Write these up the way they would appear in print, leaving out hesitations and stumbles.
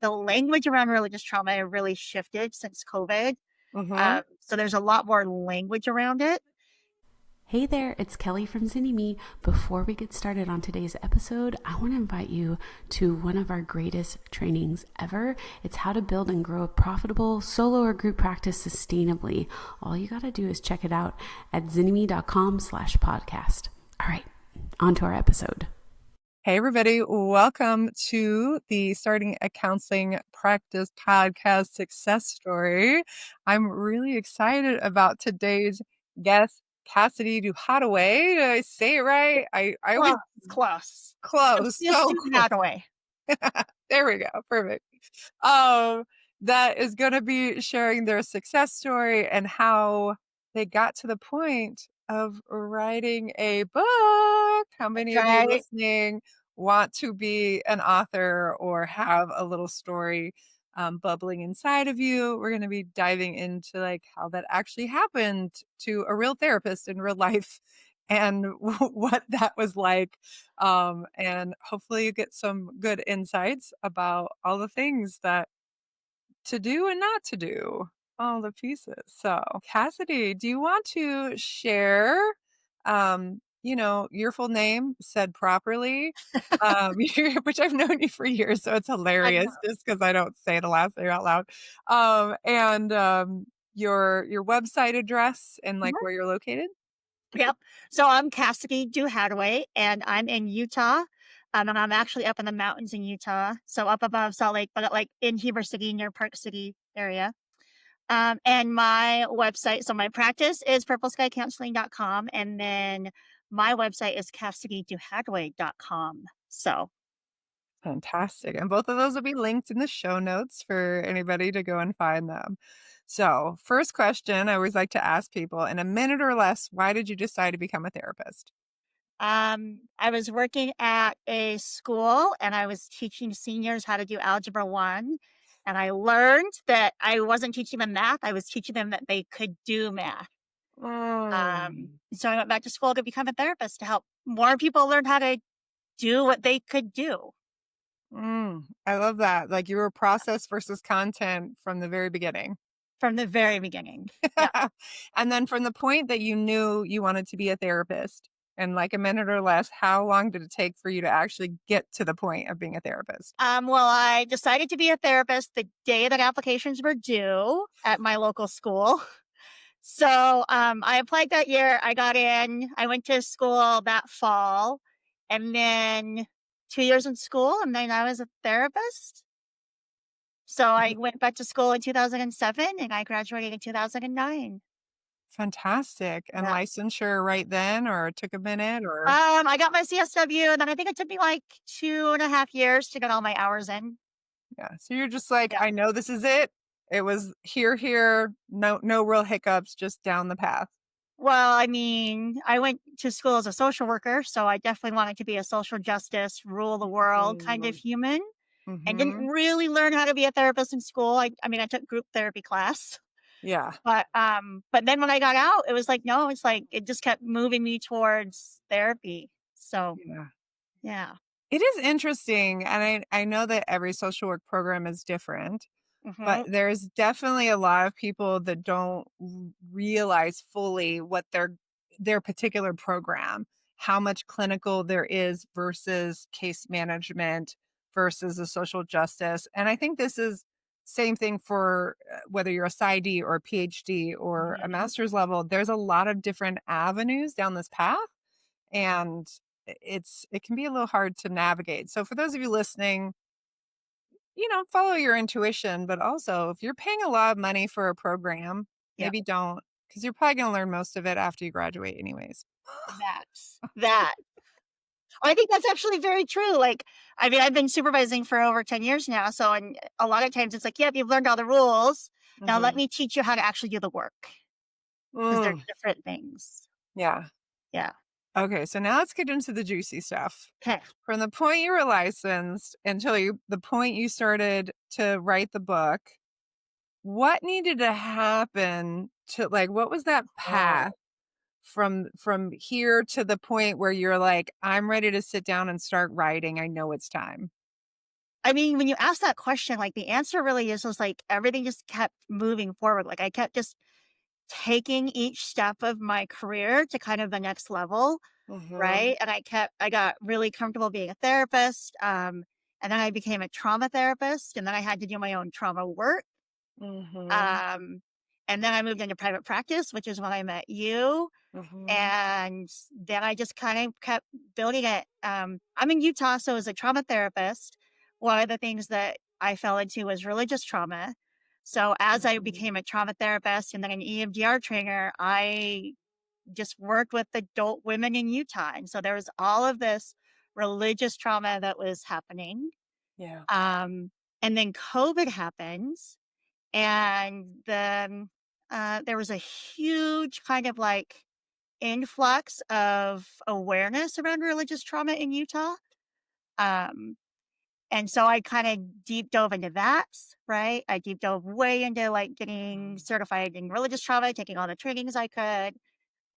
the language around religious trauma really shifted since COVID. Mm-hmm. So there's a lot more language around it. Hey there, it's Kelly from Zinni Me. Before we get started on today's episode, I want to invite you to one of our greatest trainings ever. It's how to build and grow a profitable solo or group practice sustainably. All you got to do is check it out at zinnime.com/podcast. All right, on to our episode. Hey, everybody. Welcome to the Starting a Counseling Practice Podcast Success Story. I'm really excited about today's guest, Cassidy Duhadaway. Did I say it right? I always Close, close. close. Just So do close. that away. There we go. Perfect. Um, that is going to be sharing their success story and how they got to the point of writing a book. How many of you Right? listening want to be an author or have a little story bubbling inside of you? We're going to be diving into like how that actually happened to a real therapist in real life and what that was like, and hopefully you get some good insights about all the things that to do and not to do, all the pieces. So, Cassidy, do you want to share, your full name said properly, which I've known you for years, so it's I know. hilarious just because I don't say the last name out loud, and your website address and like Mhm. where you're located. Yep. So I'm Cassidy Duhadaway, and I'm in Utah. And I'm actually up in the mountains in Utah. So up above Salt Lake, but like in Heber City, near Park City area. And my website, so my practice is purpleskycounseling.com. And then my website is CassidyDuhadaway.com. So, Fantastic. And both of those will be linked in the show notes for anybody to go and find them. So, first question I always like to ask people in a minute or less, why did you decide to become a therapist? I was working at a school and I was teaching seniors how to do Algebra 1. And I learned that I wasn't teaching them math, I was teaching them that they could do math. Mm, So I went back to school to become a therapist to help more people learn how to do what they could do I love that. Like you were process versus content from the very beginning. from the very beginning. Yeah. And then from the point that you knew you wanted to be a therapist, in like a minute or less, how long did it take for you to actually get to the point of being a therapist? Well, I decided to be a therapist the day that applications were due at my local school. So I applied that year. I got in. I went to school that fall, and then 2 years in school, and then I was a therapist. So I went back to school in 2007, and I graduated in 2009. Fantastic. And Yeah. licensure right then, or it took a minute, or? I got my CSW, and then I think it took me like 2.5 years to get all my hours in. Yeah. So you're just like, Yeah. I know this is it. It was here, no real hiccups, just down the path. Well, I mean, I went to school as a social worker, so I definitely wanted to be a social justice, rule the world kind of Mm. human, and didn't Hmm. really learn how to be a therapist in school. I mean, I took group therapy class, Yeah. but then when I got out, it was like, no, it's like it just kept moving me towards therapy. So, Yeah. yeah. It is interesting. And I know that every social work program is different, but Mhm. there's definitely a lot of people that don't realize fully what their particular program, how much clinical there is versus case management versus a social justice. And I think this is same thing for whether you're a PsyD or a PhD or a Mhm. master's level. There's a lot of different avenues down this path, and it can be a little hard to navigate. So for those of you listening, follow your intuition, but also if you're paying a lot of money for a program, Yeah. maybe don't, because you're probably going to learn most of it after you graduate anyways. That. I think that's actually very true. Like, I mean, I've been supervising for over 10 years now. So, and a lot of times it's like, yeah, you've learned all the rules. Now let Hmm. me teach you how to actually do the work because they're Mm, different things. yeah. Yeah. Okay. So now let's get into the juicy stuff. Okay. From the point you were licensed until the point you started to write the book, what needed to happen to like, what was that path Oh, from here to the point where you're like, I'm ready to sit down and start writing. I know it's time. I mean, when you ask that question, like, the answer really is just, like, everything just kept moving forward. Like, I kept just taking each step of my career to kind of the next level, Mhm. right? And I got really comfortable being a therapist, and then I became a trauma therapist, and then I had to do my own trauma work, Mhm. um, and then I moved into private practice, which is when I met you, Mhm. and then I just kind of kept building it. I'm in Utah, so as a trauma therapist, one of the things that I fell into was religious trauma. So as I Mhm. became a trauma therapist and then an EMDR trainer, I just worked with adult women in Utah. And so there was all of this religious trauma that was happening. Yeah. Um, and then COVID happens, and then there was a huge kind of like influx of awareness around religious trauma in Utah. Um, and so I kind of deep dove into that, right? I deep dove way into like getting Mm. certified in religious trauma, taking all the trainings I could,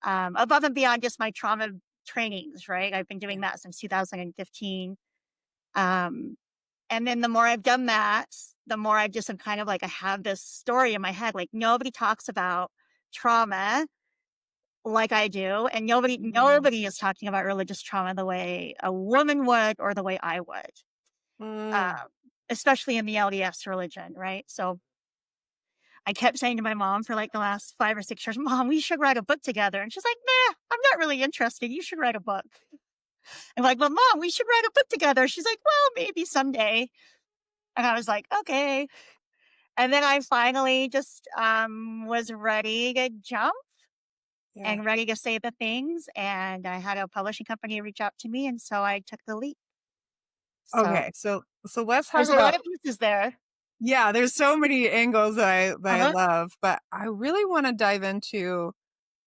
above and beyond just my trauma trainings, right? I've been Yeah. doing that since 2015. Um, and then the more I've done that, the more I just am kind of like, I have this story in my head. Like nobody talks about trauma like I do, and Mm. nobody is talking about religious trauma the way a woman would or the way I would, Mm. um, especially in the LDS religion, right? So I kept saying to my mom for like the last 5 or 6 years, "Mom, we should write a book together." And she's like, "Nah, I'm not really interested. You should write a book." I'm like, "But mom, we should write a book together." She's like, "Well, maybe someday." And I was like, "Okay." And then I finally just was ready to jump Yeah. and ready to say the things. And I had a publishing company reach out to me. And so I took the leap. So Okay. So let's talk there's a lot about of pieces there. yeah, there's so many angles that I Uh-huh. love, but I really want to dive into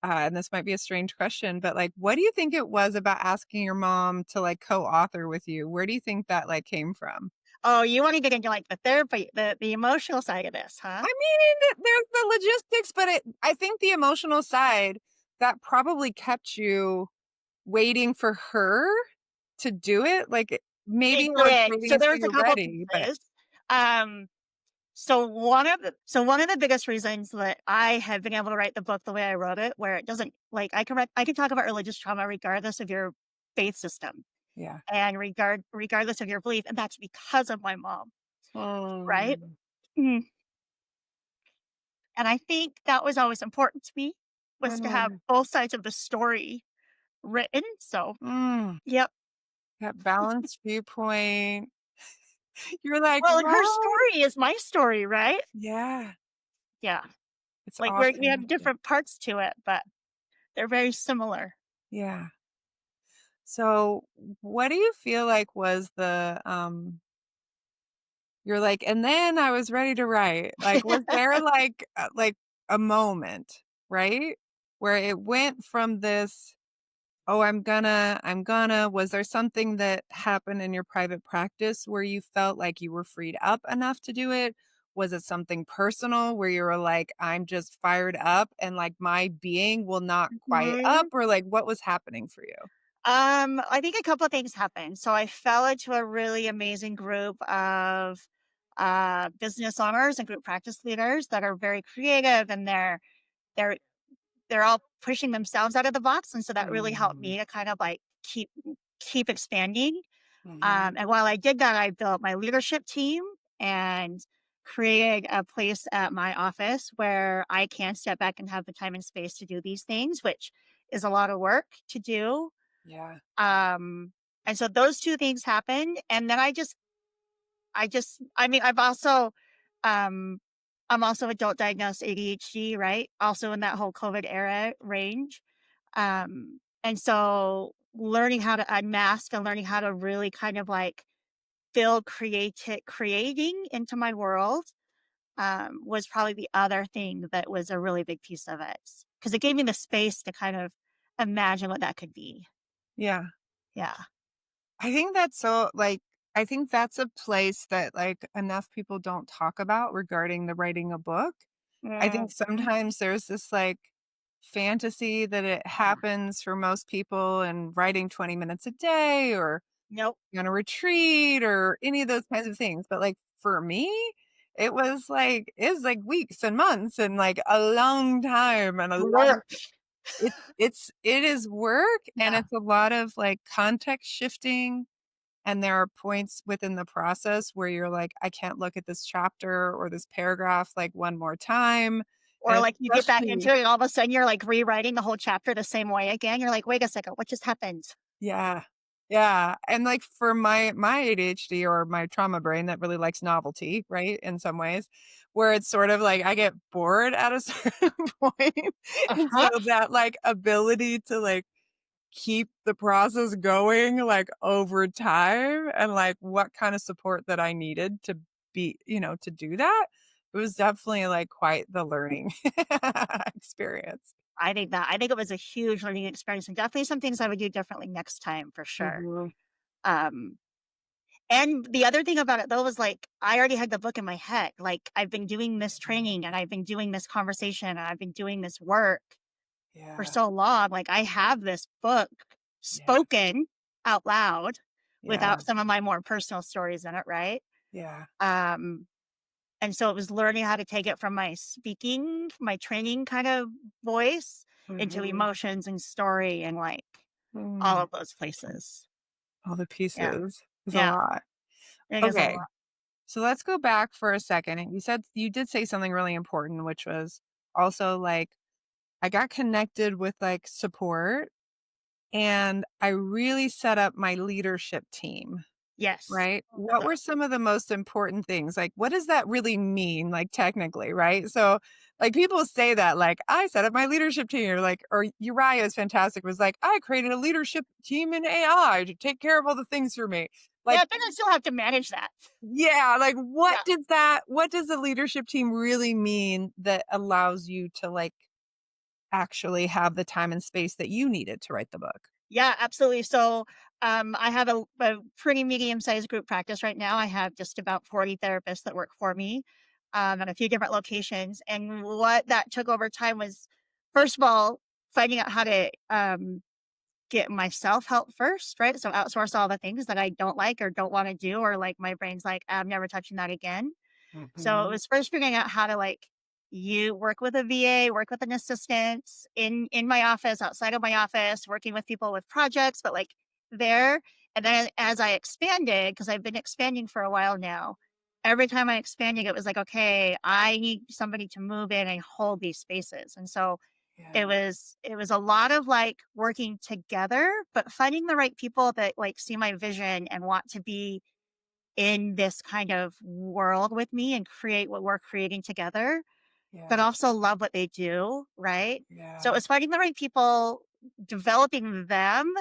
and this might be a strange question, but like what do you think it was about asking your mom to like co-author with you? Where do you think that like came from? Oh, you want to get into like the therapy, the emotional side of this, huh? I mean, there's the logistics, but I think the emotional side that probably kept you waiting for her to do it. Like maybe It you weren't did. waiting So there until was a you're couple ready, but pieces. Um, so one of the biggest reasons that I have been able to write the book the way I wrote it, where it doesn't like I can talk about religious trauma regardless of your faith system yeah. and regardless of your belief, and that's because of my mom, right? Mm, Mhm. And I think that was always important to me, was to have mm, both sides of the story written. So, mm. yep. That balanced viewpoint. You're like, Well, and her "What?" story is my story, right? Yeah, Yeah. it's Like all we have connected. different parts to it, but they're very similar. Yeah. So, what do you feel like was you're like, "And then I was ready to write." Like, was there like a moment, right? Where it went from this, "Oh, I'm gonna," was there something that happened in your private practice where you felt like you were freed up enough to do it? Was it something personal where you were like, "I'm just fired up and like my being will not quiet up," Mhm. or like what was happening for you? I think a couple of things happened. So I fell into a really amazing group of business owners and group practice leaders that are very creative, and they're they're all pushing themselves out of the box, and so that really helped Mm, me to kind of like keep expanding. mhm. And while I did that, I built my leadership team and created a place at my office where I can step back and have the time and space to do these things, which is a lot of work to do. Yeah. Um, and so those two things happened, and then I mean, um, I'm also adult diagnosed ADHD, right? Also in that whole COVID era range. And so learning how to unmask and learning how to really kind of like build creating into my world, was probably the other thing that was a really big piece of it, because it gave me the space to kind of imagine what that could be. Yeah. Yeah. I think that's so like I think that's a place that like enough people don't talk about regarding the writing a book. I think Mhm. sometimes there's this like fantasy that it happens for most people and writing 20 minutes a day or Nope. on a retreat or any of those kinds of things. But like for me, it was like weeks and months and like a long time and a lot of Work. it is work, and Yeah. it's a lot of like context shifting. And there are points within the process where you're like, I can't look at this chapter or this paragraph like one more time. Or, And like, you get back especially, into it, and all of a sudden, you're, like, rewriting the whole chapter the same way again. You're like, "Wait a second, what just happened?" yeah. Yeah. And like for my ADHD or my trauma brain that really likes novelty, right? In some ways, where it's sort of like I get bored at a certain point. And so Uh-huh. that like ability to like keep the process going like over time and like what kind of support that I needed to to do that. It was definitely like quite the learning experience. I think it was a huge learning experience, and definitely some things I would do differently next time for sure. Mhm. Um, and the other thing about it, though, was, like, I already had the book in my head. Like, I've been doing this training, and I've been doing this conversation, and I've been doing this work for Yeah. so long. Like, I have this book Yeah. spoken out loud Yeah. without some of my more personal stories in it, right? Yeah. Um And so it was learning how to take it from my speaking, my training kind of voice into Mhm. emotions and story and like all Mm. of those places. All the Yeah. pieces is a Yeah. lot. It is a Okay. lot. So let's go back for a second. And you did say something really important, which was also like I got connected with like support and I really set up my leadership team. Yes. Right? That's What what were some of the most important things? Like, what does that really mean, like, technically, right? So, like, people say that, like, I set up my leadership team, or Uriah is fantastic, was like, I created a leadership team in AI to take care of all the things for me. yeah, Like, but I still have to manage that. yeah, like, Yeah. what does a leadership team really mean that allows you to, like, actually have the time and space that you needed to write the book? Yeah, absolutely. So I have a pretty medium-sized group practice right now. I have just about 40 therapists that work for me at a few different locations. And what that took over time was, first of all, finding out how to get myself help first, right? So outsource all the things that I don't like or don't want to do, or like my brain's like, I'm never touching that again. So it Mhm. was first figuring out how to like you work with a VA, work with an assistant in my office, outside of my office, working with people with projects, but like there. And then as I expanded, because I've been expanding for a while now, every time I expanded, it was like, okay, I need somebody to move in and hold these spaces. And so Yeah. it was a lot of like working together, but finding the right people that like see my vision and want to be in this kind of world with me and create what we're creating together, but Yeah. also love what they do, right? So Yeah. it's finding the right people, developing them,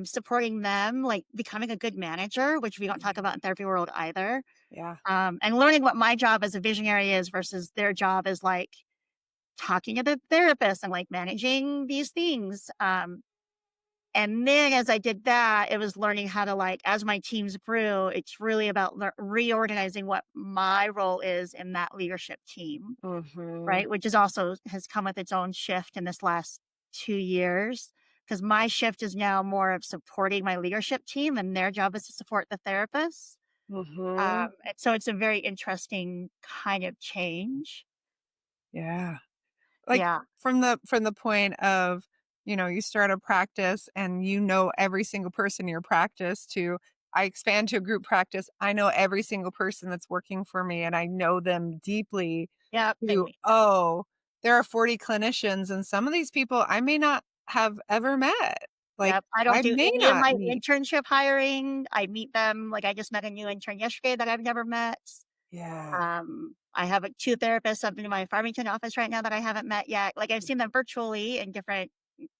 supporting them, like becoming a good manager, which we don't talk about in therapy world either. Yeah. And learning what my job as a visionary is versus their job is like talking to the therapist and like managing these things. And then as I did that, it was learning how to like, as my teams grew, it's really about reorganizing what my role is in that leadership team, Mhm. right? Which is also has come with its own shift in this last 2 years. Because my shift is now more of supporting my leadership team, and their job is to support the therapists. Mhm. And so it's a very interesting kind of change. Yeah. Like, Yeah. from the point of, you start a practice and you know every single person in your practice to I expand to a group practice, I know every single person that's working for me and I know them deeply Yeah. to, oh, there are 40 clinicians and some of these people I may not have ever met. Like, Yep, I don't I do may any of not my meet. internship hiring. I meet them like, I just met a new intern yesterday that I've never met. Yeah. I have, like, 2 therapists up in my Farmington office right now that I haven't met yet. Like, I've seen them virtually in different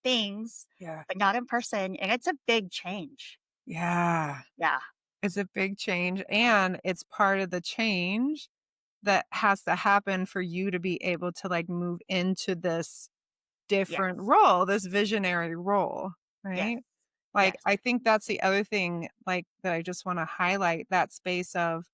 things, Yeah. but not in person, and it's a big change. Yeah. Yeah. It's a big change and it's part of the change that has to happen for you to be able to, like, move into this different Yes. role, this visionary role, Yes. right? Like, Yes. I think that's the other thing, like, that I just wanna highlight, that space of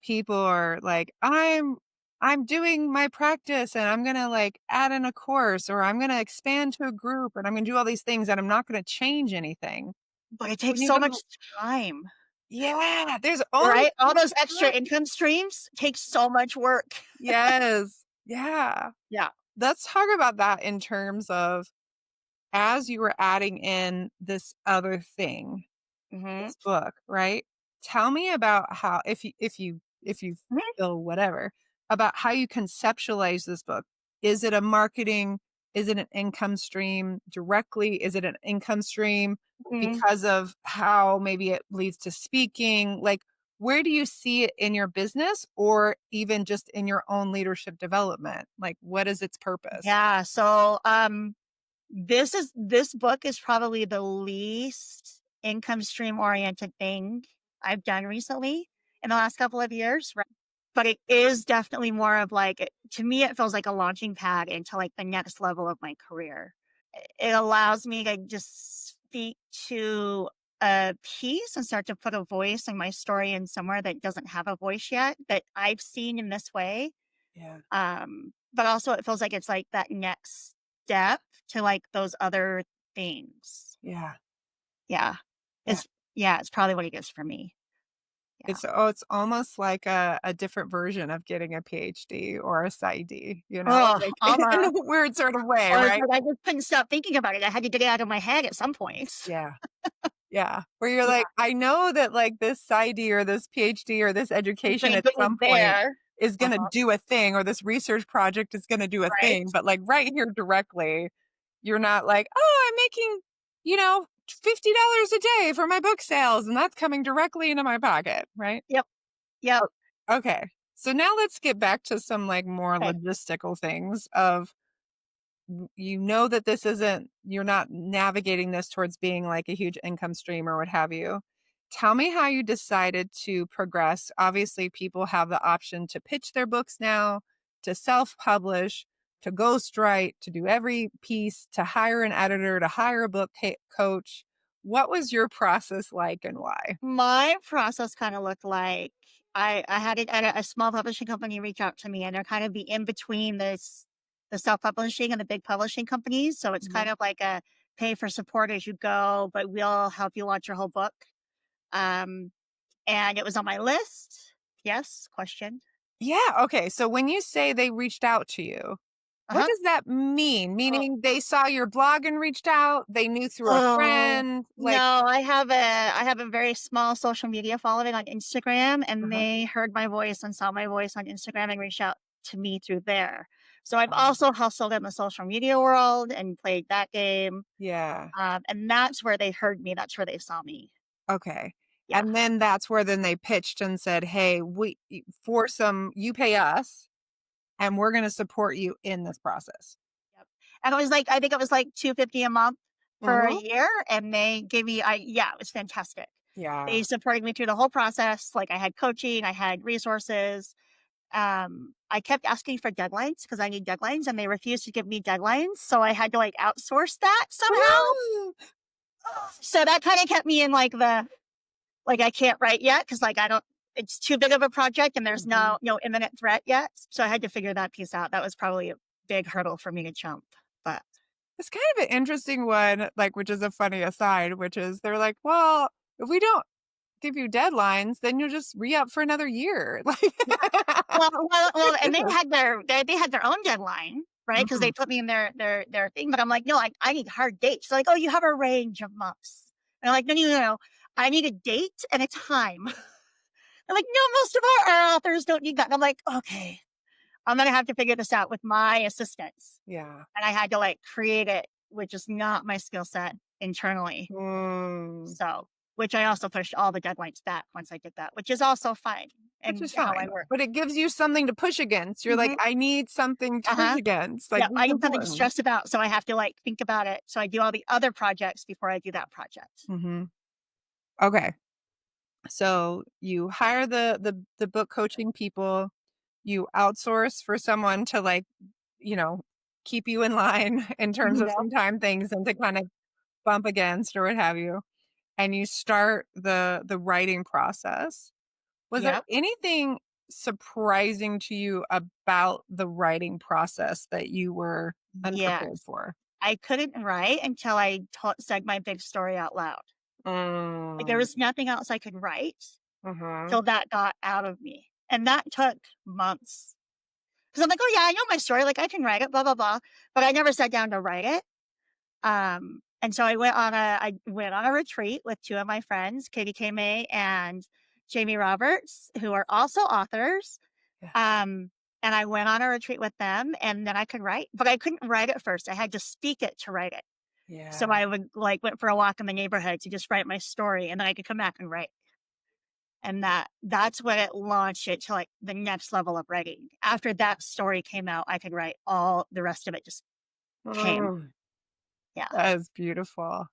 people are like, I'm doing my practice, and I'm gonna, like, add in a course, or I'm gonna expand to a group, and I'm gonna do all these things, and I'm not gonna change anything." but it when takes you so go much to time, yeah, there's only right? so All much those extra time. income streams take so much work. Yes. Yeah. Yeah. Let's talk about that in terms of as you were adding in this other thing, Mhm. this book, right? Tell me about how if you Mhm. feel whatever, about how you conceptualize this book. Is it a marketing? Is it an income stream directly? Is it an income stream Mhm. because of how maybe it leads to speaking? Like, where do you see it in your business or even just in your own leadership development? Like, what is its purpose? Yeah, so, this book is probably the least income stream oriented thing I've done recently in the last couple of years, right? But it is definitely more of like to me, it feels like a launching pad into like the next level of my career. It allows me to just speak to a piece and start to put a voice in my story in somewhere that doesn't have a voice yet that I've seen in this way. Yeah. But also it feels like it's like that next step to like those other things. Yeah. Yeah. Yeah. It's probably what it is for me. Yeah. It's almost like a different version of getting a PhD or a PsyD, Oh, like in a almost. weird sort of way, Or it's right? like I just couldn't stop thinking about it. I had to get it out of my head at some point. Yeah. Yeah. Where you're Yeah. like, I know that like this PsyD or this PhD or this It's education gonna at get me some point there. is gonna Uh-huh. do a thing or this research project is gonna do a Right? thing. But like right here directly, you're not like, oh, I'm making, you know, $50 a day for my book sales, and that's coming directly into my pocket, right? Yep. Yep. Oh, okay. So now let's get back to some like more Okay. logistical things of you know that this isn't you're not navigating this towards being like a huge income stream or what have you. Tell me how you decided to progress. Obviously, people have the option to pitch their books now, to self-publish, to ghostwrite, to do every piece, to hire an editor, to hire a coach. What was your process like and why? My process kind of looked like I had a small publishing company reach out to me, and they're kind of the in between this the self publishing and the big publishing companies. So it's Mhm. kind of like a pay for support as you go, but we'll help you launch your whole book. Um, and it was on my list. Yes? Question. Yeah, okay, so when you say they reached out to you, Uh what huh. does that mean? Oh, Meaning they saw your blog and reached out, they knew through a oh friend, no, like I have a very small social media following on Instagram, and uh-huh. they heard my voice and saw my voice on Instagram and reached out to me through there. So I've Um, also hustled in the social media world and played that game. yeah, And that's where they heard me. That's where they saw me. okay. Yeah. And then that's where then they pitched and said, "Hey, we for some you pay us, and we're gonna support you in this process." Yep. And it was like I think it was like 250 a month for a Mhm. year, and they gave me yeah, it was fantastic. They Yeah. supported me through the whole process. Like I had coaching, I had resources. I kept asking for deadlines because I need deadlines, and they refused to give me deadlines. So I had to like outsource that somehow. Woo! So that kind of kept me in like the like I can't write yet because like I don't. It's too big of a project, and there's Mhm. no imminent threat yet. So I had to figure that piece out. That was probably a big hurdle for me to jump. But It's kind of an interesting one, like, which is a funny aside, which is they're like, "Well, if we don't give you deadlines, then you'll just re-up for another year." Like yeah, well, and goodness. they had their own deadline, right? Because they Mhm. put me in their thing. But I'm like, no, I need hard dates. They're like, oh, you have a range of months. And I'm like, no, no, no, no. I need a date and a time. They're like, no, most of our authors don't need that. And I'm like, okay, I'm gonna have to figure this out with my assistants. Yeah. And I had to like create it, which is not my skill set internally. Mm. So, which I also pushed all the deadlines back once I did that, which is also fine Which and is how I fine, work. but it gives you something to push against. You're like, Mhm. "I need something to push Uh-huh. against." Like, Yeah, this I is need something to important. stress about, so I have to like think about it. So I do all the other projects before I do that project. Mhm. Okay. So, you hire the book coaching people, you outsource for someone to, like, you know, keep you in line in terms of Yep. some time things and to kind of bump against or what have you, and you start the writing process. Was there Yep. anything surprising to you about the writing process that you were unprepared Yes. for? I couldn't write until I said my big story out loud. Like, there Mm. was nothing else I could write Mhm. till that got out of me, and that took months. 'Cause I'm like, "Oh, yeah, I know my story, like, I can write it, blah, blah, blah," but I never sat down to write it. And so I went on a retreat with 2 of my friends, Katie K. May and Jamie Roberts, who are also authors. Yeah. Um, and I went on a retreat with them, and then I could write, but I couldn't write it first. I had to speak it to write it. So Yeah. I would, like, went for a walk in the neighborhood to just write my story, and then I could come back and write. And that's when it launched it to, like, the next level of writing. After that story came out, I could write all the rest of it just came. Mm. Yeah. That is beautiful.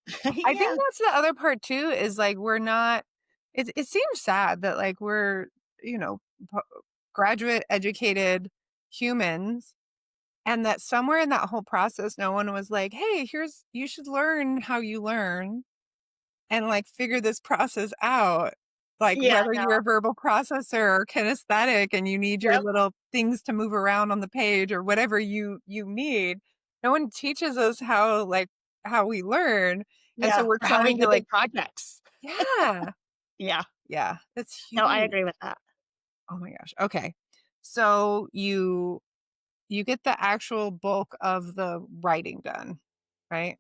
I think Yeah. that's the other part too is like we're not it seems sad that like we're, you know, po- graduate educated humans and that somewhere in that whole process no one was like, "Hey, here's you should learn how you learn and like figure this process out." Like Yeah, whether no. you're a verbal processor or kinesthetic and you need your Yep. little things to move around on the page or whatever you need, no one teaches us how like how we learn. And so Yeah, we're or how we trying to do like big projects. yeah. Yeah. Yeah, that's No, I huge. agree with that. Oh my gosh. Okay. So you get the actual bulk of the writing done, right?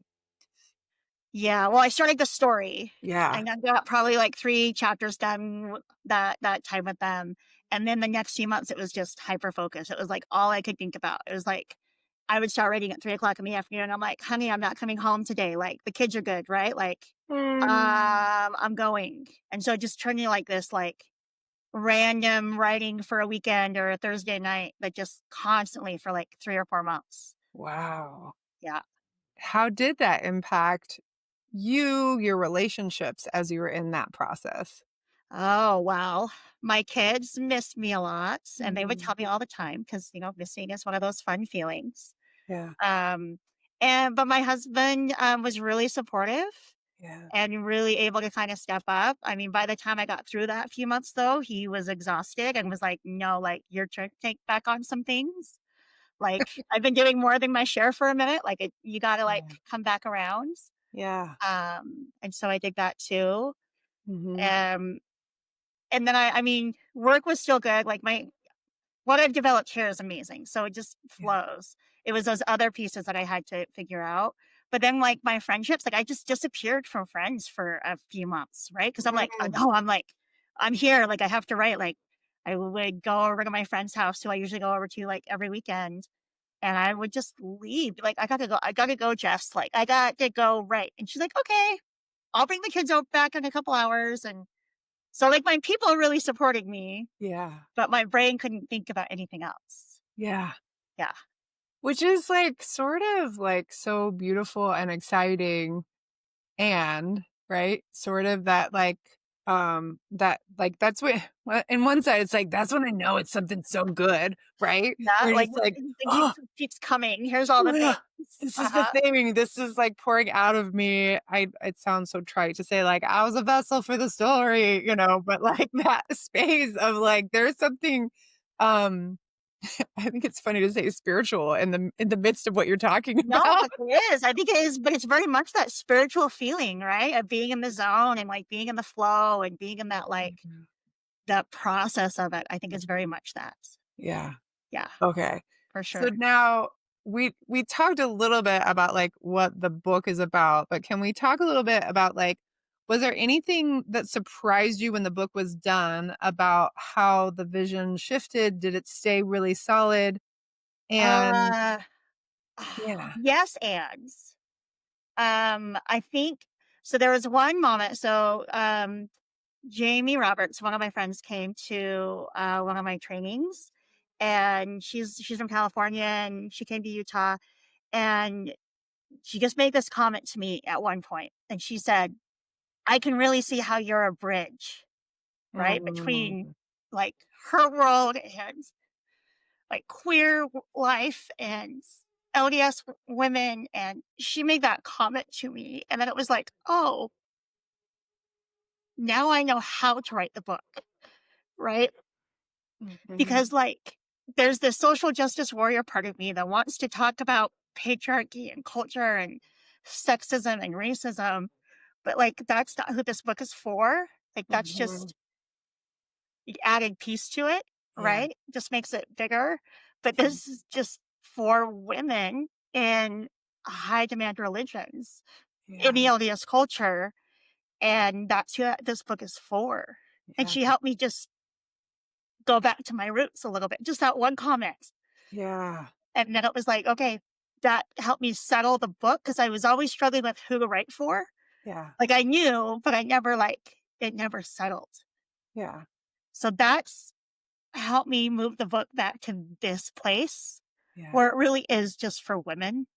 Yeah, well, I started the story, Yeah. and I got probably, like, 3 chapters done that time with them, and then the next few months, it was just hyper focus. It was, like, all I could think about. It was, like, I would start writing at 3 o'clock in the afternoon, I'm like, "Honey, I'm not coming home today, like, the kids are good, right? Like, Mm. I'm going." And so it just turned into, like, this, like, random writing for a weekend or a Thursday night, but just constantly for, like, 3 or 4 months. Wow. Yeah. How did that impact you, your relationships as you were in that process? Oh, wow. My kids missed me a lot, and they would Mm. tell me all the time because, missing is one of those fun feelings. Yeah. Um, but my husband, was really supportive Yeah. and really able to kinda step up. I mean, by the time I got through that few months, though, he was exhausted and was like, "No, like, your turn to take back on some things. Like, I've been doing more than my share for a minute, like, you gotta, like, Yeah. come back around." Yeah. And so I did that too. Mhm. Um, and then I mean, work was still good, like, what I've developed here is amazing, so it just Yeah. flows. It was those other pieces that I had to figure out. But then, like, my friendships, like, I just disappeared from friends for a few months, right? Because 'Cause I'm like, Mm. no, I'm like, I'm here, like, I have to write." Like, I would go over to my friend's house who I usually go over to, like, every weekend, and I would just leave, like, I gotta go, Jess, like, I got to go write." And she's like, "Okay, I'll bring the kids out back in a couple hours." And so, like, my people really supported me, Yeah. but my brain couldn't think about anything else. Yeah. Yeah. Which is like sort of like so beautiful and exciting and right? Sort of that that like that's what well, in one side it's like that's when I know it's something so good, right? Yeah, You're like, just like, the oh gift keeps coming. Here's all the yeah, things. this is the Uh-huh. thing. This is like pouring out of me. I it sounds so trite to say like I was a vessel for the story, you know, but like that space of like there's something um I think it's funny to say spiritual in the midst of what you're talking No, about. but it is. I think it is, but it's very much that spiritual feeling, right? Of being in the zone and, like, being in the flow and being in that, like, Mhm. that process of it. I think it's very much that. Yeah. Yeah, Okay. for So sure. now we talked a little bit about like what the book is about, but can we talk a little bit about like was there anything that surprised you when the book was done about how the vision shifted? Did it stay really solid? And Uh, yeah. yes, I think so there was one moment, so, Jamie Roberts, one of my friends, came to, one of my trainings, and she's from California, and she came to Utah, and she just made this comment to me at one point, and she said, "I can really see how you're a bridge, right, between, Mm, like, her world and, like, queer life and LDS women." And she made that comment to me, and then it was like, "Oh, now I know how to write the book," right? mhm. Because, like, there's this social justice warrior part of me that wants to talk about patriarchy and culture and sexism and racism, but, like, that's not who this book is for. Like, that's Mhm. just adding piece to it, Yeah. right? Just makes it bigger. But Yeah. this is just for women in high demand religions, in Yeah. the LDS culture, and that's who this book is for. And Yeah. she helped me just go back to my roots a little bit, just that one comment. Yeah. And then it was like, okay, that helped me settle the book because I was always struggling with who to write for. Yeah. Like I knew, but I never it never settled. Yeah. So that's helped me move the book back to this place Yeah. where it really is just for women.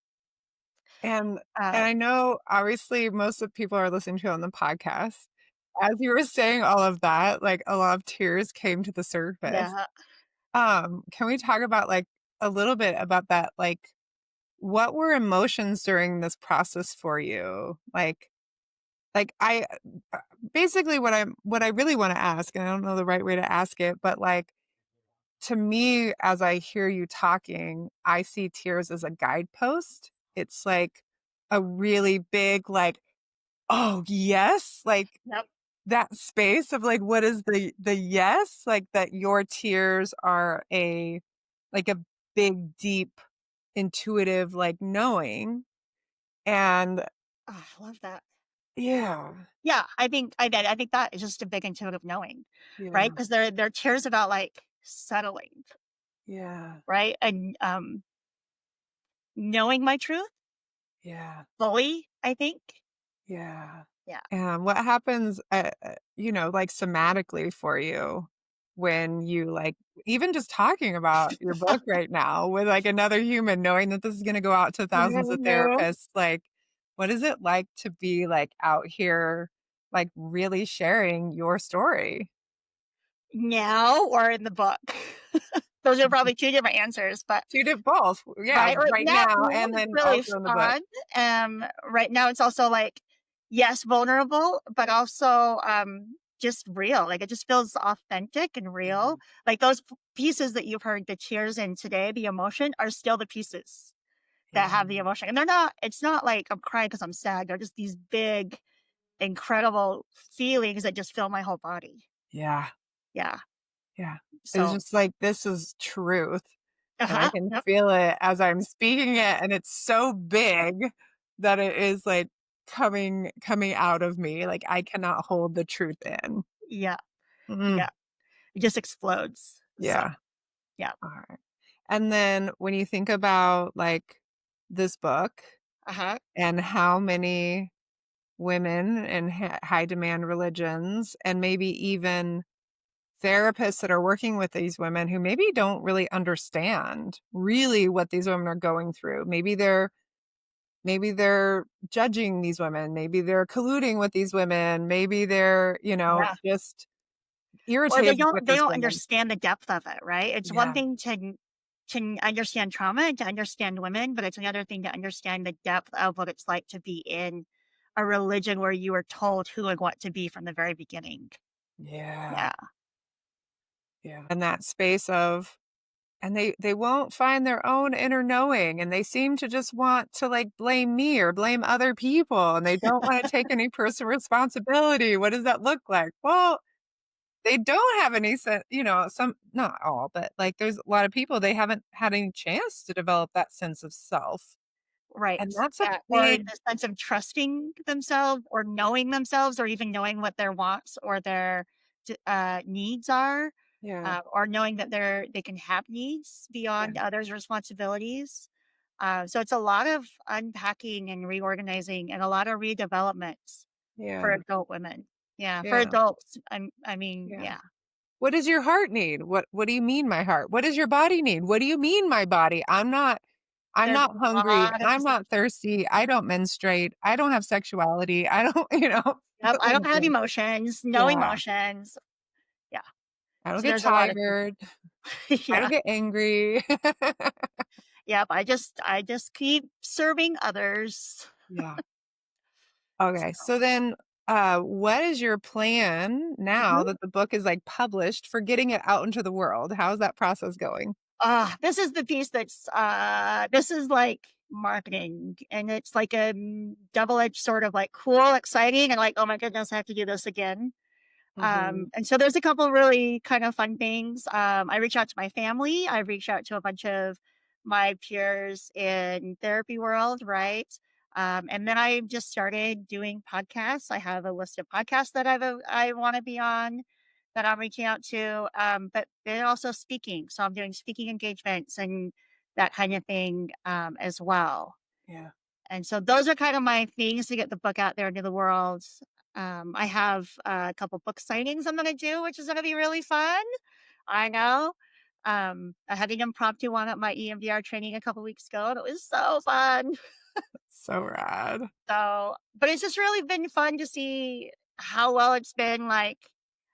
And Uh, I know obviously most of the people are listening to it on the podcast. As you were saying all of that, like a lot of tears came to the surface. yeah, Can we talk about like a little bit about that? Like what were emotions during this process for you? Like I uh, basically what I really want to ask, and I don't know the right way to ask it, but like to me, as I hear you talking, I see tears as a guidepost. It's like a really big, like, oh yes, like yep. that space of like what is the yes, like that your tears are a like a big, deep, intuitive, like knowing. And Oh, I love that. yeah, Yeah, I think I did. I think that is just a big intuitive knowing, yeah, right? Because they're tears about like settling, yeah, right? And knowing my truth yeah. fully, I think. Yeah. Yeah. And what happens, like somatically for you when you like, even just talking about your book right now with like another human, knowing that this is going to go out to thousands of Mhm. therapists, like, what is it like to be like out here, like really sharing your story? Now or in the book? Those are probably two different answers, but She did both. Yeah. right, right Right now. now And it's then really also in the book. fun. Right now it's also like, yes, vulnerable, but also just real. Like it just feels authentic and real. Yeah. Like those pieces that you've heard the tears in today, the emotion are still the pieces that Yeah. have the emotion. And they're not, it's not like I'm crying because I'm sad. They're just these big, incredible feelings that just fill my whole body. Yeah. Yeah. Yeah. It's So, just like, this is truth. And I uh-huh. can Yep. feel it as I'm speaking it, and it's so big that it is, like, coming out of me, like, I cannot hold the truth in. Yeah. Mm, Yeah. It just explodes. So, yeah, yeah. alright. And then when you think about, like, this book Uh-huh. and how many women in high demand religions and maybe even therapists that are working with these women who maybe don't really understand really what these women are going through. Maybe they're judging these women, maybe they're colluding with these women, maybe they're, Yeah. just Or irritated with they these don't women. understand the depth of it, right? It's one Yeah, thing to understand trauma and to understand women, but it's another thing to understand the depth of what it's like to be in a religion where you were told who and what to be from the very beginning. yeah, Yeah. yeah. And that space of and they won't find their own inner knowing, and they seem to just want to, like, blame me or blame other people, and they don't wanna take any personal responsibility. What does that look like? Well, they don't have any some not all, but, like, there's a lot of people, they haven't had any chance to develop that sense of self, Right. and that's a Yeah. Or big the sense of trusting themselves or knowing themselves or even knowing what their wants or their needs are, yeah, or knowing that they can have needs yeah, beyond others' responsibilities. So it's a lot of unpacking and reorganizing and a lot of redevelopment for yeah, adult women. Yeah, for yeah, adults. I mean, yeah. yeah. What does your heart need? What do you mean my heart? What does your body need? What do you mean my body? I'm There's not a hungry. lot of I'm specific. not thirsty. I don't menstruate. I don't have sexuality. I don't, Yep, I fill in don't the have blank. emotions, no Yeah. emotions. Yeah. I don't So get there's a lot of tired. I don't yeah. get angry. Yep, I just keep serving others. Yeah. Okay. So, So then what is your plan now mhm. that the book is like published for getting it out into the world? How's that process going? This is the piece that's this is like marketing, and it's like a double-edged sort of like cool, exciting, and like, oh my goodness, I have to do this again. Mhm. And so there's a couple really kind of fun things. I reach out to my family. I reach out to a bunch of my peers in therapy world, right? And then I just started doing podcasts. I have a list of podcasts that I want to be on that I'm reaching out to. But then also speaking. So I'm doing speaking engagements and that kind of thing as well. Yeah. And so those are kind of my things to get the book out there into the world. I have a couple book signings I'm going to do, which is going to be really fun. I know. I had an impromptu one at my EMDR training a couple weeks ago, and it was so fun. So rad. So, but it's just really been fun to see how well it's been like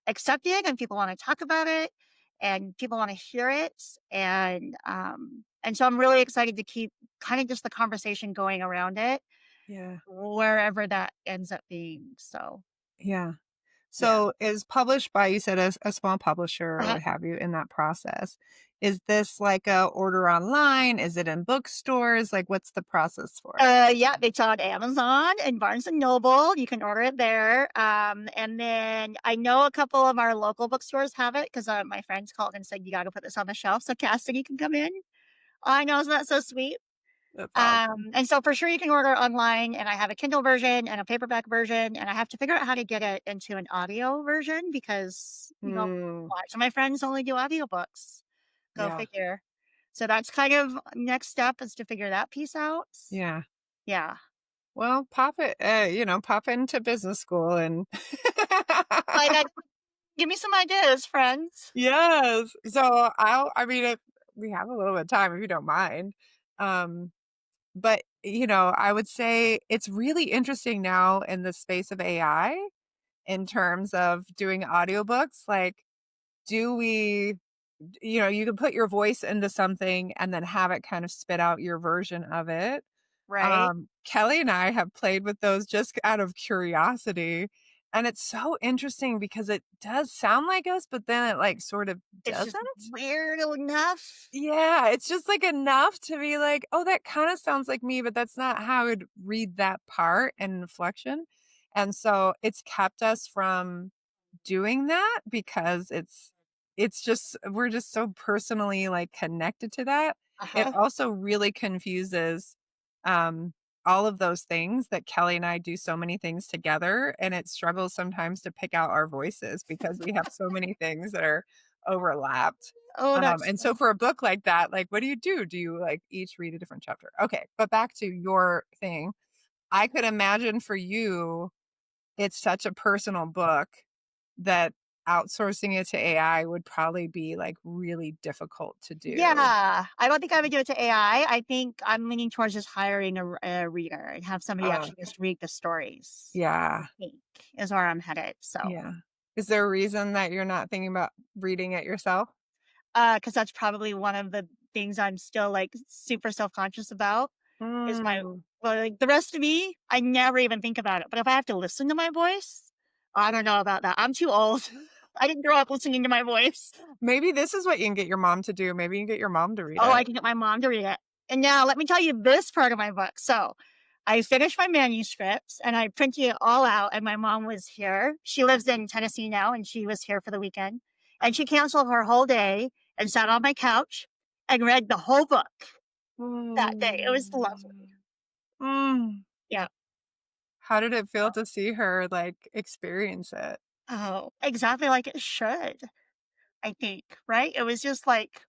accepted, and people want to talk about it, and people want to hear it, and so I'm really excited to keep kind of just the conversation going around it Yeah. wherever that ends up being. So, Yeah. yeah. So is published by, you said, a small publisher or Uh-huh. what have you in that process. Is this like a order online? Is it in bookstores? Like what's the process for it? Yeah, it's on Amazon and Barnes and Noble. You can order it there. And then I know a couple of our local bookstores have it because my friends called and said, you got to put this on the shelf so Cassidy can come in. I know, isn't that so sweet? That's awesome. And so for sure you can order online, and I have a Kindle version and a paperback version, and I have to figure out how to get it into an audio version because, Mm, lots of my friends only do audiobooks. Go yeah. figure. So that's kind of next step is to figure that piece out. Yeah. Yeah. Well, pop into business school and I got give me some ideas, friends. yes. So I mean, if we have a little bit of time, if you don't mind. Um, but I would say it's really interesting now in the space of AI in terms of doing audiobooks. Like, do we, you can put your voice into something and then have it kind of spit out your version of it. Right? Kelly and I have played with those just out of curiosity. And it's so interesting because it does sound like us, but then it like sort of It's just doesn't. weird enough. Yeah, it's just like enough to be like, oh, that kind of sounds like me, but that's not how I would read that part and inflection. And so it's kept us from doing that because it's just we're just so personally like connected to that. It Uh-huh. also really confuses um all of those things that Kelly and I do so many things together, and it struggles sometimes to pick out our voices because we have so many things that are overlapped. Oh, that's And so for a book like that, like what do you do? Do you like each read a different chapter? Okay, but back to your thing. I could imagine for you it's such a personal book that outsourcing it to AI would probably be, like, really difficult to do. yeah. I don't think I would do it to AI. I think I'm leaning towards just hiring a reader and have somebody Oh, actually just read the stories, I yeah, think, is where I'm headed. So, yeah. Is there a reason that you're not thinking about reading it yourself? because that's probably one of the things I'm still like super self-conscious about is my Mm. well, like the rest of me, I never even think about it. But if I have to listen to my voice, I don't know about that. I'm too old. I didn't grow up listening to my voice. Maybe this is what you can get your mom to do. Maybe you can get your mom to read Oh, I it. can get my mom to read it. And now let me tell you this part of my book. So I finished my manuscripts and I printed it all out. And my mom was here. She lives in Tennessee now, and she was here for the weekend. And she canceled her whole day and sat on my couch and read the whole book that day. It was lovely. Mm. Mm. Yeah. How did it feel to see her, like, experience it? Oh, exactly like it should, I think, right? It was just like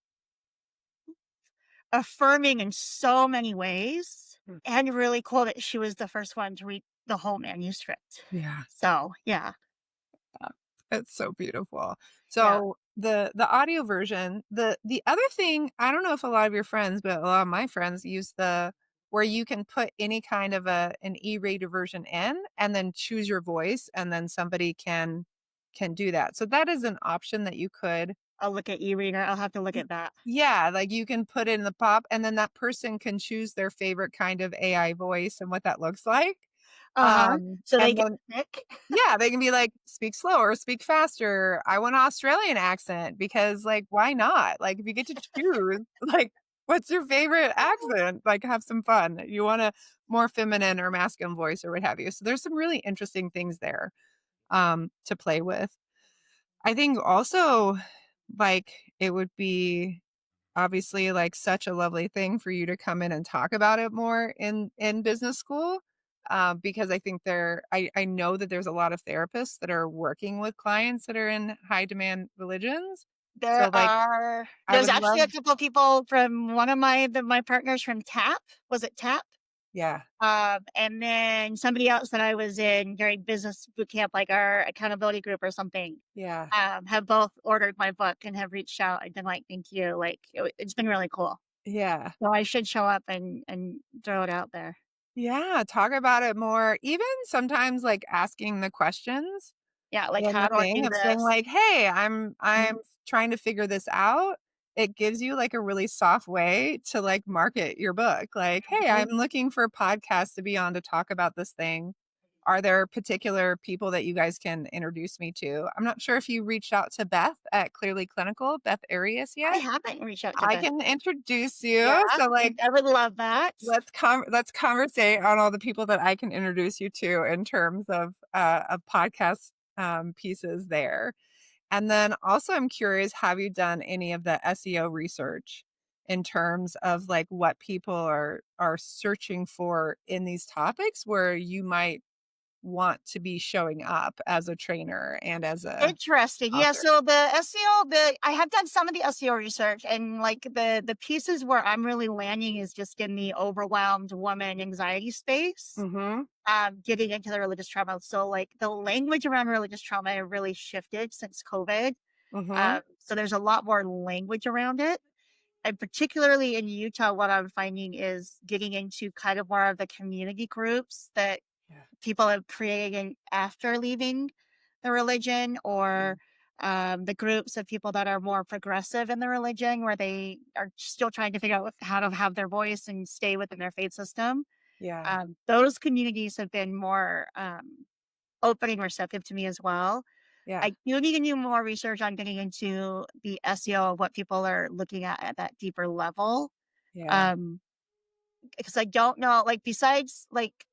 affirming in so many ways Mm. and really cool that she was the first one to read the whole manuscript. Yeah. So, yeah, It's so beautiful. yeah. So the audio version, the other thing, I don't know if a lot of your friends, but a lot of my friends use the where you can put any kind of an e-reader version in and then choose your voice and then somebody can do that. So that is an option that you could I'll look at e-reader. I'll have to look y- at that. yeah, like you can put in the pop and then that person can choose their favorite kind of AI voice and what that looks like. Uh-huh. So they And can then pick. yeah, they can be like, "Speak slower, speak faster. I want an Australian accent," because, like, why not? Like, if you get to choose, like, What's your favorite accent? Like, have some fun. You want a more feminine or masculine voice or what have you. So there's some really interesting things there to play with. I think also, like, it would be obviously, like, such a lovely thing for you to come in and talk about it more in business school, because I think I know that there's a lot of therapists that are working with clients that are in high demand religions. So, like, I There's would actually love a couple people from one of my partners from TAP. Was it TAP? yeah, And then somebody else that I was in during business boot camp, like our accountability group or something, yeah, have both ordered my book and have reached out and been like, "Thank you." Like it's been really cool. yeah. So I should show up and throw it out there. Yeah, talk about it more, even sometimes, like, asking the questions Yeah, like in how the do I thing do of saying this? like, "Hey, I'm Mhm. trying to figure this out." It gives you, like, a really soft way to, like, market your book, like, "Hey, I'm Mhm. looking for podcasts to be on to talk about this thing. Are there particular people that you guys can introduce me to?" I'm not sure if you reached out to Beth at Clearly Clinical, Beth Arias I yet? haven't reached out to I Beth. can introduce Yeah, you, so, like, I would love that. let's conversate on all the people that I can introduce you to in terms of podcast, pieces there. And then also I'm curious, have you done any of the SEO research in terms of, like, what people are searching for in these topics where you might want to be showing up as a trainer and as a Interesting. Yeah, author? so the SEO, the I have done some of the SEO research and like the pieces where I'm really landing is just in the overwhelmed woman anxiety space. Mhm, Getting into the religious trauma. So like the language around religious trauma really shifted since COVID. mhm, So there's a lot more language around it. And particularly in Utah, what I'm finding is getting into kind of more of the community groups that yeah, people have created after leaving the religion, or mm, the groups of people that are more progressive in the religion where they are still trying to figure out how to have their voice and stay within their faith system. yeah, Those communities have been more open and receptive to me as well. yeah, I do need to do more research on getting into the SEO of what people are looking at that deeper level. yeah, Um, because I don't know, like besides like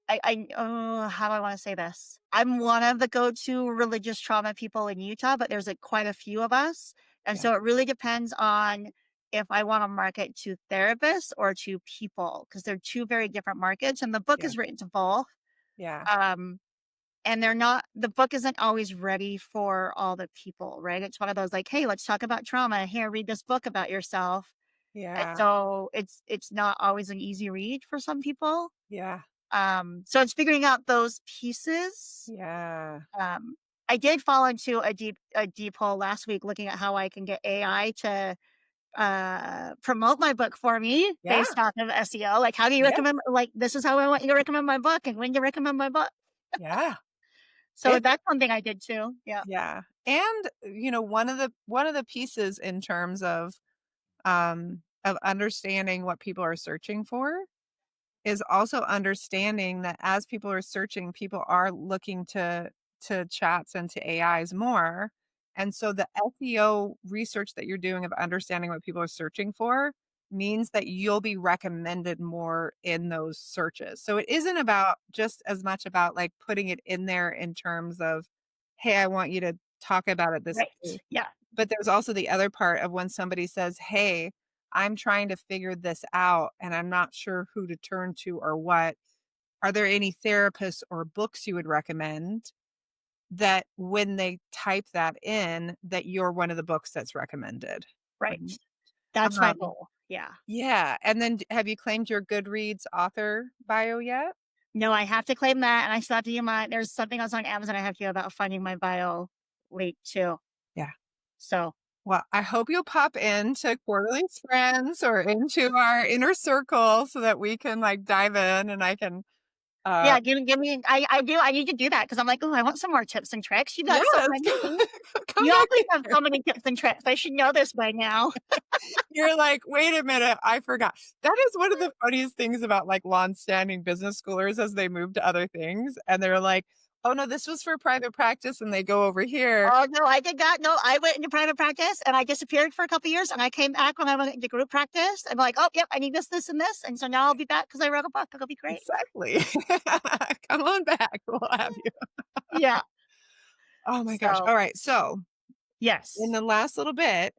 how do I want to say this? I'm one of the go-to religious trauma people in Utah, but there's like quite a few of us. And yeah, so it really depends on if I want to market to therapists or to people, because they're two very different markets. And the book yeah, is written to both. yeah, Um, and the book isn't always ready for all the people, right? It's one of those like, hey, let's talk about trauma. Here, read this book about yourself. And yeah, so it's not always an easy read for some people. yeah, So it's figuring out those pieces. yeah. Um, I did fall into a deep hole last week looking at how I can get AI to promote my book for me Yeah, based off of SEO. Like, how do you yeah, recommend? Like, this is how I want you to recommend my book, and when to recommend my book. yeah. So It that's something I did too. Yeah, yeah, and, one of the pieces in terms of understanding what people are searching for is also understanding that as people are searching, people are looking to chats and to AIs more. And so the SEO research that you're doing of understanding what people are searching for means that you'll be recommended more in those searches. So it isn't about just as much about like putting it in there in terms of, hey, I want you to talk about it this right. way. Yeah, But there's also the other part of when somebody says, hey, I'm trying to figure this out and I'm not sure who to turn to or what. Are there any therapists or books you would recommend that when they type that in, that you're one of the books that's recommended? right. Right. That's my Um, goal. Yeah. yeah. And then have you claimed your Goodreads author bio yet? No, I have to claim that, and I still have to do my. There's something else on Amazon I have to do about finding my bio link too. Yeah. So Well, I hope you'll pop into Quarterly's Friends or into our inner circle so that we can like dive in and I can uh yeah, give me. I need to do that because I'm like, oh, I want some more tips and tricks. You got so yes. many. Come You back always have in. so many tips and tricks. I should know this by now. You're like, "Wait a minute, I forgot." That is one of the funniest things about, like, long-standing business schoolers as they move to other things, and they're like, Oh, no, this was for private practice, and they go over here. Oh, no, I did not. No, I went into private practice and I disappeared for a couple years and I came back when I went into group practice. I'm like, oh, yep, I need this, this, and this. And so now I'll be back because I wrote a book. It'll be great. Exactly. Come on back. We'll have you. Yeah. Oh my gosh. So, All right. So in yes. the last little bit,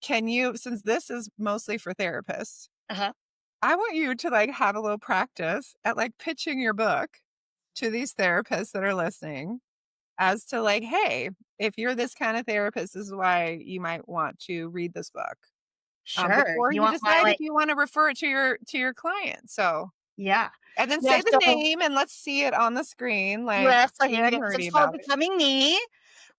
can you, since this is mostly for therapists, Uh-huh. I want you to like have a little practice at like pitching your book to these therapists that are listening as to like, hey, if you're this kind of therapist, this is why you might want to read this book. Sure. Before You you want my decide if like, you want to refer it to your client. So, yeah. and then Yeah. say the So, name and let's see it on the screen. Like, yes, so be here it is. nerdy It's called about it. Becoming Me,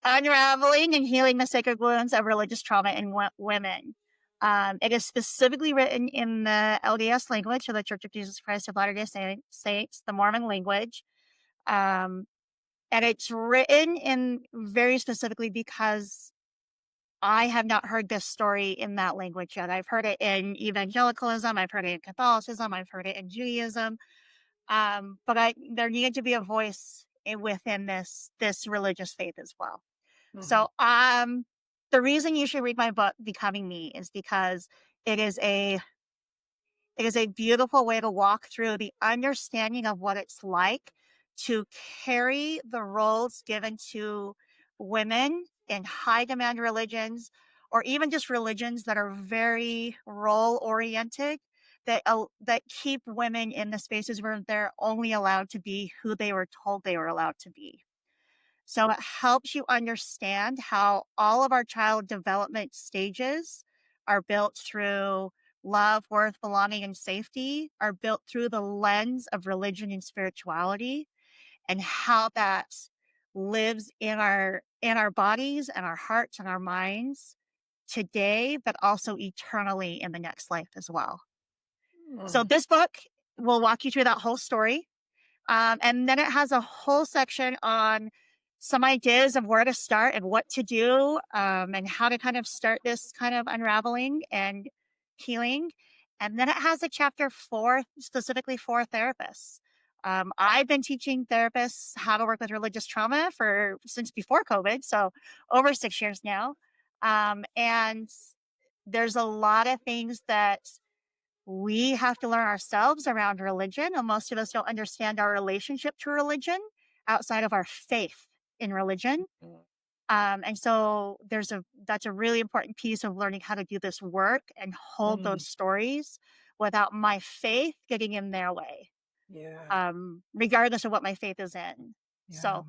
Unraveling and Healing the Sacred Wounds of Religious Trauma in Women. It is specifically written in the LDS language, so the Church of Jesus Christ of Latter-day Saints, the Mormon language. Um, and it's written in very specifically because I have not heard this story in that language yet. I've heard it in evangelicalism, I've heard it in Catholicism, I've heard it in Judaism. But there needed to be a voice within this religious faith as well. Mhm. So, the reason you should read my book, Becoming Me, is because it is a it is a beautiful way to walk through the understanding of what it's like to carry the roles given to women in high demand religions or even just religions that are very role oriented that keep women in the spaces where they're only allowed to be who they were told they were allowed to be. So it helps you understand how all of our child development stages are built through love, worth, belonging, and safety, are built through the lens of religion and spirituality, and how that lives in our bodies and our hearts and our minds today, but also eternally in the next life as well. So Mm. this book will walk you through that whole story. And then it has a whole section on some ideas of where to start and what to do, and how to kind of start this kind of unraveling and healing. And then it has a chapter for specifically for therapists. I've been teaching therapists how to work with religious trauma for since before COVID, so over 6 years now. And there's a lot of things that we have to learn ourselves around religion, and most of us don't understand our relationship to religion outside of our faith in religion. Mm. And so that's a really important piece of learning how to do this work and hold Mm. those stories without my faith getting in their way, Yeah. regardless of what my faith is in. Yeah. So,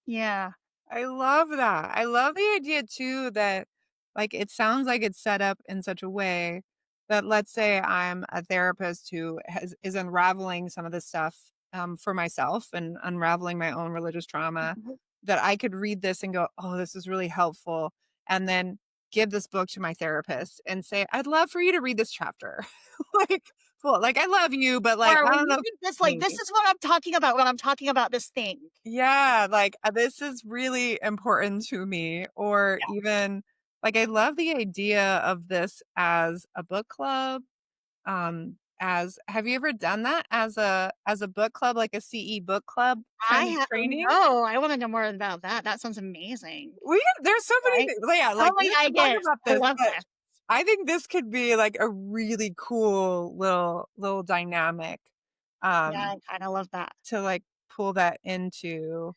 yeah. I love that. I love the idea too that like it sounds like it's set up in such a way that let's say I'm a therapist who is unraveling some of this stuff for myself and unraveling my own religious trauma, Mhm. that I could read this and go, "Oh, this is really helpful." And then give this book to my therapist and say, "I'd love for you to read this chapter." Like, well, like I love you, but like Or I when don't you know think this, like, me. this is what I'm talking about when I'm talking about this thing. Yeah, like, this is really important to me, or Yeah. even like, I love the idea of this as a book club, as have you ever done that as a book club, like a CE book club kind of training? No, I wanna know more about that. That sounds amazing. There's so many Right? things yeah, Tell like, we me have to talk ideas. about I this, love but this. I think this could be, like, a really cool little dynamic, Yeah, um, I kinda love that. to, like, pull that into,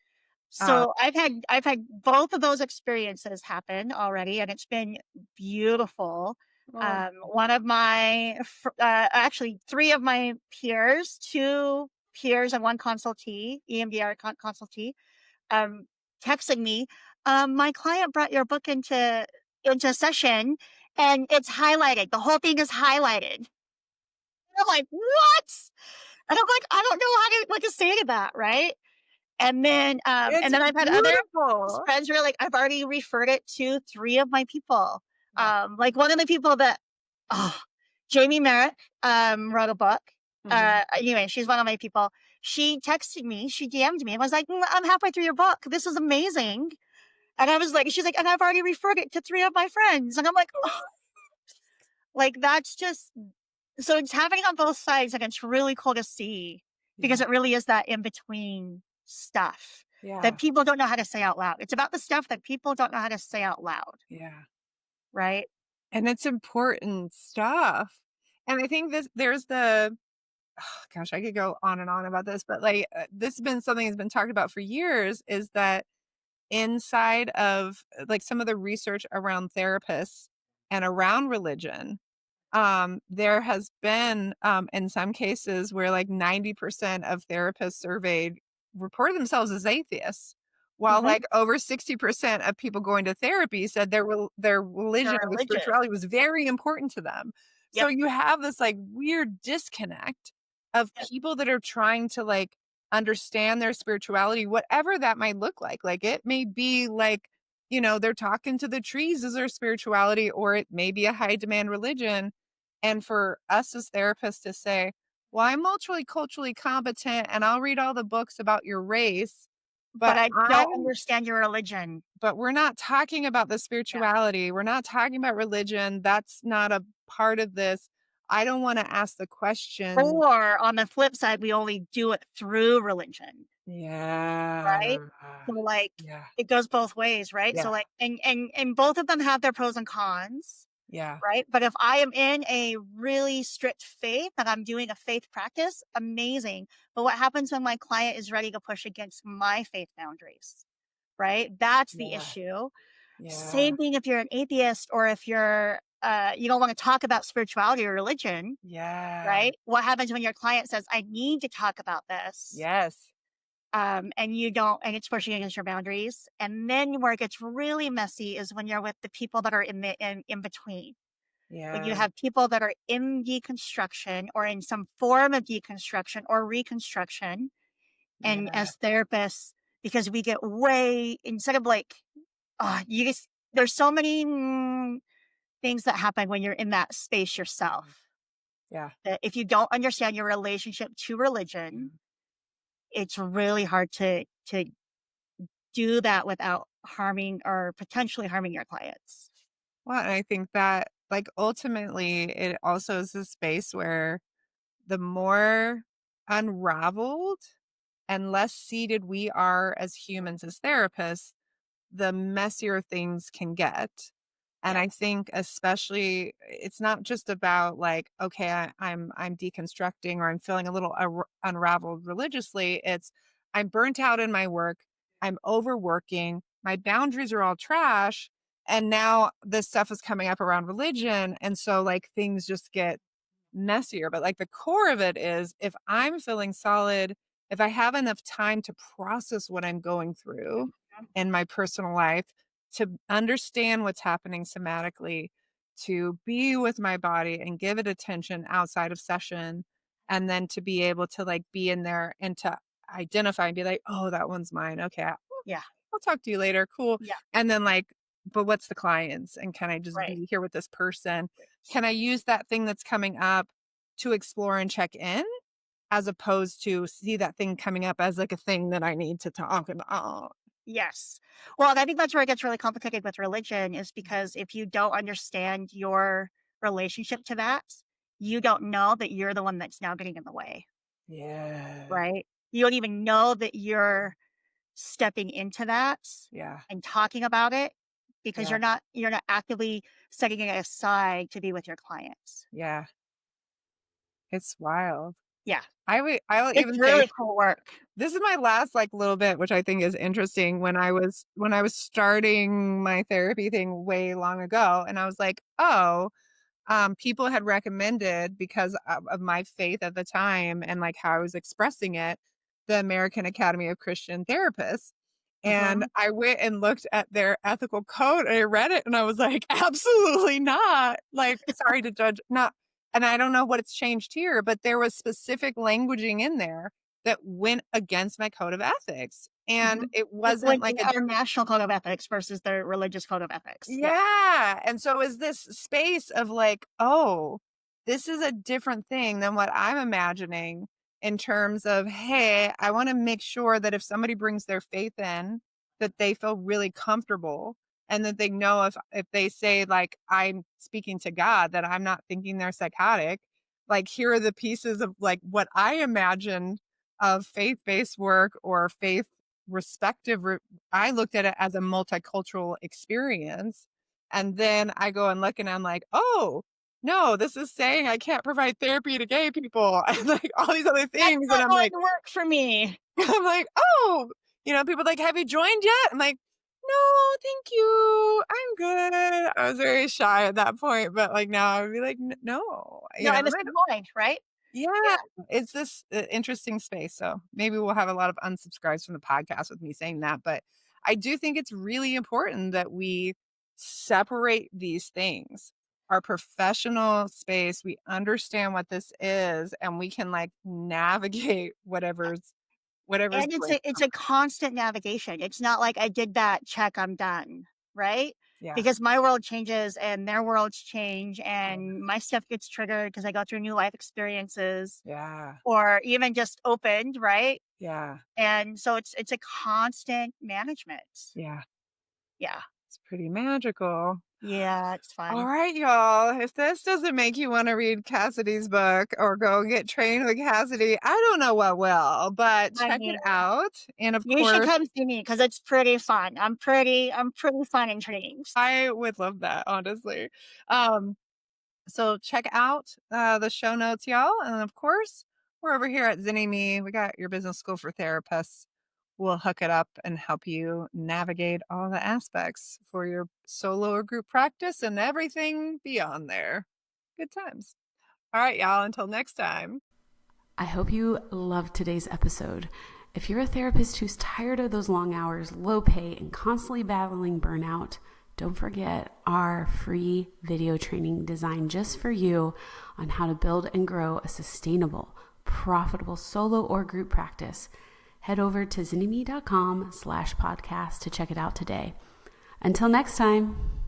uh So, I've had both of those experiences happen already, and it's been beautiful. oh, One of my actually 3 of my peers, 2 peers and 1 consultee, EMDR consultee, um, texted me, "My client brought your book into session, and it's highlighted. The whole thing is highlighted." I'm like, "What?" And I'm like, "I don't know how to what to say to that," right? it's And then I've had other beautiful. friends who are like, "I've already referred it to 3 of my people." Yeah. Like one of the people that oh, Jamie Merrick, wrote a book. Mhm. Anyway, she's one of my people. She texted me, she DM'd me and was like, I'm halfway through your book. This is amazing." And I was like, she's like, "And I've already referred it to 3 of my friends." And I'm like, "Oh," like that's just so it's happening on both sides and it's really cool to see because Yeah. it really is that in between stuff. Yeah. that people don't know how to say out loud. It's about the stuff that people don't know how to say out loud, Yeah. right? And it's important stuff. And I think there's the oh, gosh, I could go on and on about this, but like this has been something that's been talked about for years is that inside of like some of the research around therapists and around religion, there has been in some cases where like 90% of therapists surveyed reported themselves as atheists, while Mhm. like over 60% of people going to therapy said their religion They're or their religious. spirituality was very important to them. So Yep. you have this like weird disconnect of Yep. people that are trying to like understand their spirituality, whatever that might look like. Like it may be like, they're talking to the trees as their spirituality, or it may be a high demand religion. And for us as therapists to say, well, I'm culturally competent and I'll read all the books about your race, But but I don't understand your religion. we're not talking about the Yeah. spirituality. We're not talking about religion. That's not a part of this. I don't want to ask the question. Or on the flip side, we only do it through religion, right? Yeah. So, like, Yeah. it goes both ways, right? Yeah. So, like, and both of them have their pros and cons, Yeah. right? But if I am in a really strict faith and I'm doing a faith practice, amazing. But what happens when my client is ready to push against my faith boundaries, right? That's the Yeah. issue. Yeah. Same thing if you're an atheist or if you're you don't want to talk about spirituality or religion, Yeah. right? What happens when your client says, I need to talk about this? Yes. And you don't, and it's pushing against your boundaries. And then where it gets really messy is when you're with the people that are in between. When you Yeah. have people that are in deconstruction or in some form of deconstruction or reconstruction, and Yeah. as therapists, because we get way instead of like, you just there's so many things that happen when you're in that space Mhm. yourself. Yeah. That if you don't understand your relationship to religion, it's really hard to do that without harming or potentially harming your clients. Well, and I think that like ultimately it also is a space where the more unraveled and less seated we are as humans, as therapists, the messier things can get. And Yeah. I think especially it's not just about like, okay, I'm deconstructing or I'm feeling a little unraveled religiously. It's I'm burnt out in my work. I'm overworking. My boundaries are all trash. And now this stuff is coming up around religion. And so like things just get messier, but like the core of it is if I'm feeling solid, if I have enough time to process what I'm going through in my personal life, to understand what's happening somatically, to be with my body and give it attention outside of session, and then to be able to like be in there and to identify and be like, oh, that one's mine. Okay, Yeah. I'll talk to you later. Cool. Yeah. And then like, but what's the clients? And can I just Right. be here with this person? Can I use that thing that's coming up to explore and check in as opposed to see that thing coming up as like a thing that I need to talk about? Yes. Well, and I think that's where it gets really complicated with religion is because if you don't understand your relationship to that, you don't know that you're the one that's now getting in the way, Yeah. right? You don't even know that you're stepping into that Yeah. and talking about it because Yeah. you're not actively setting it aside to be with your clients. Yeah. It's wild. Yeah. I'll It's even say really cool work. this is my last like little bit, which I think is interesting when I was starting my therapy thing way long ago. And I was like, oh, people had recommended because of my faith at the time and like how I was expressing it, the American Academy of Christian Therapists. And Mhm. I went and looked at their ethical code and I read it and I was like, absolutely not. Like, sorry to judge, not. And I don't know what it's changed here, but there was specific languaging in there that went against my code of ethics. And Mhm. it It wasn't went like in a our national code of ethics versus the religious code of ethics. Yeah. yeah, and so is this space of like, "Oh, this is a different thing than what I'm imagining in terms of, hey, I wanna make sure that if somebody brings their faith in, that they feel really comfortable and that they know if they say, like, I'm speaking to God, that I'm not thinking they're psychotic. Like, here are the pieces of, like, what I imagined of faith-based work or faith I looked at it as a multicultural experience. And then I go and look and I'm like, oh, no, this is saying I can't provide therapy to gay people and like all these other That's things. And not I'm going like, to work for me. I'm like, oh, people are like, have you joined yet? I'm like, no, thank you. I'm good. I was very shy at that point, but like now I would be like, no, No, and I'm it's like, the point, right? yeah, Yeah. it's this interesting space. So maybe we'll have a lot of unsubscribes from the podcast with me saying that. But I do think it's really important that we separate these things. Our professional space, we understand what this is, and we can like navigate whatever's And going it's on. a constant navigation. It's not like I did that, check, I'm done, right? Yeah. Because my world changes and their worlds change Yeah. and my stuff gets triggered because I go through new life experiences Yeah. or even just opened, right? Yeah. And so it's a constant management. Yeah. Yeah. It's pretty magical. Yeah, it's All fun. right, y'all. If this doesn't make you want to read Cassidy's book or go get trained with Cassidy, I don't know what will, but I check it mean, out. And of you should course, come see me because it's pretty fun. I'm pretty fun in trainings. I would love that, honestly. Um, so check out the show notes, y'all. And of course, we're over here at Zinni Me. We got your business school for therapists. We'll hook it up and help you navigate all the aspects for your solo or group practice and everything beyond there. Good times. All right, y'all, until next time. I hope you loved today's episode. If you're a therapist who's tired of those long hours, low pay, and constantly battling burnout, don't forget our free video training designed just for you on how to build and grow a sustainable, profitable solo or group practice. Head over to zinnime.com/podcast to check it out today. Until next time.